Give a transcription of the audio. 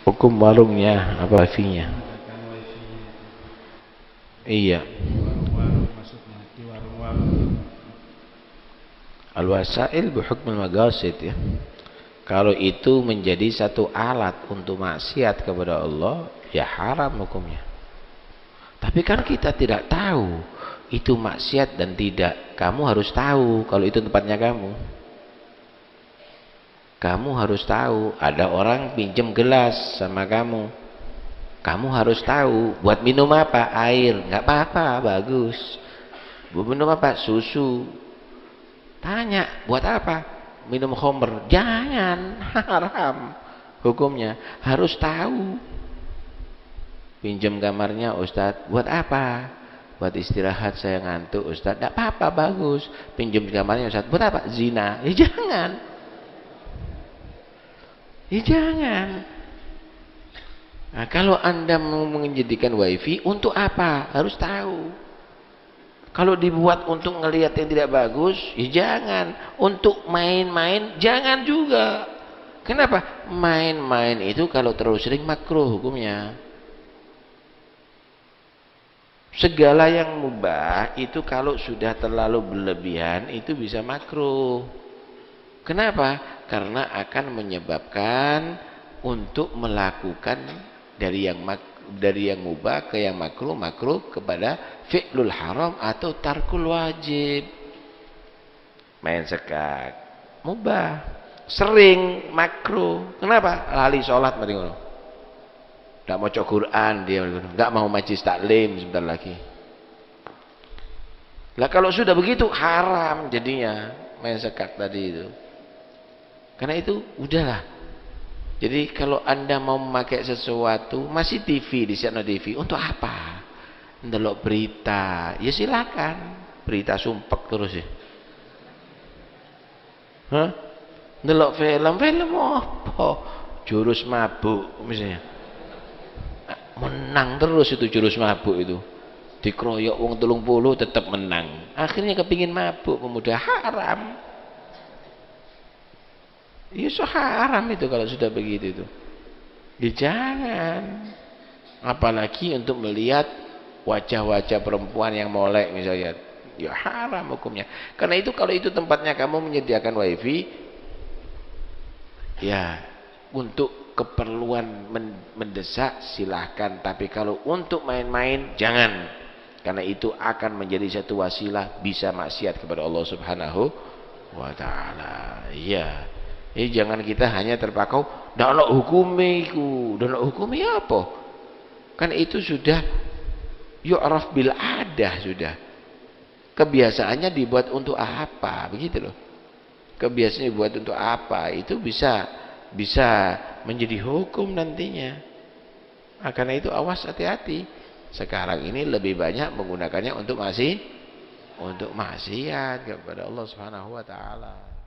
Hukum warungnya apa wifi-nya? Iya. Warung-warung maksudnya di warung-warung. Al-wasail bihukmil maqasid ya. Kalau itu menjadi satu alat untuk maksiat kepada Allah, ya haram hukumnya. Tapi kan kita tidak tahu itu maksiat dan tidak. Kamu harus tahu kalau itu tempatnya kamu. Kamu harus tahu ada orang pinjam gelas sama kamu. Kamu harus tahu buat minum apa? Air. Nggak apa-apa, bagus. Buat minum apa? Susu. Tanya, buat apa? Minum khamr. Jangan, haram. Hukumnya harus tahu. Pinjam kamarnya Ustadz, buat apa? Buat istirahat, saya ngantuk Ustadz. Tidak apa-apa, bagus. Pinjam kamarnya Ustadz, buat apa? Zina. Ya jangan. Ya jangan. Nah, kalau Anda mau menjadikan wifi untuk apa? Harus tahu. Kalau dibuat untuk ngelihat yang tidak bagus, ya jangan. Untuk main-main, jangan juga. Kenapa? Main-main itu kalau terlalu sering makruh hukumnya. Segala yang mubah itu kalau sudah terlalu berlebihan itu bisa makruh. Kenapa? Karena akan menyebabkan untuk melakukan dari yang mubah ke yang makruh kepada fi'lul haram atau tarkul wajib. Main sekak mubah, sering makruh. Kenapa? Lali sholat mati ngono. Enggak mau baca Quran dia, enggak mau majlis taklim sebentar lagi. Lah kalau sudah begitu haram jadinya main sekak tadi itu. Karena itu udahlah. Jadi kalau Anda mau memakai sesuatu, masih TV di sana TV, untuk apa? Ndelok berita, ya silakan. Berita sumpek terus ya. Hah? Ndelok film apa? Jurus mabuk misalnya. Menang terus itu jurus mabuk itu. Dikeroyok wong 30 tetap menang. Akhirnya kepingin mabuk, pemuda, haram. Ya haram itu kalau sudah begitu itu. Ya jangan. Apalagi untuk melihat wajah-wajah perempuan yang molek misalnya. Ya haram hukumnya. Karena itu kalau itu tempatnya kamu menyediakan wifi, ya untuk keperluan mendesak silahkan. Tapi kalau untuk main-main jangan. Karena itu akan menjadi satu wasilah bisa maksiat kepada Allah Subhanahu wa taala. Ya. Jangan kita hanya terpaku ndak ono hukume iku. Ndak ono hukume apa? Kan itu sudah yu'raf bil adah sudah. Kebiasaannya dibuat untuk apa? Begitu loh. Kebiasaannya dibuat untuk apa? Itu bisa menjadi hukum nantinya. Karena itu awas hati-hati. Sekarang ini lebih banyak menggunakannya untuk maksiat kepada Allah Subhanahu wa taala.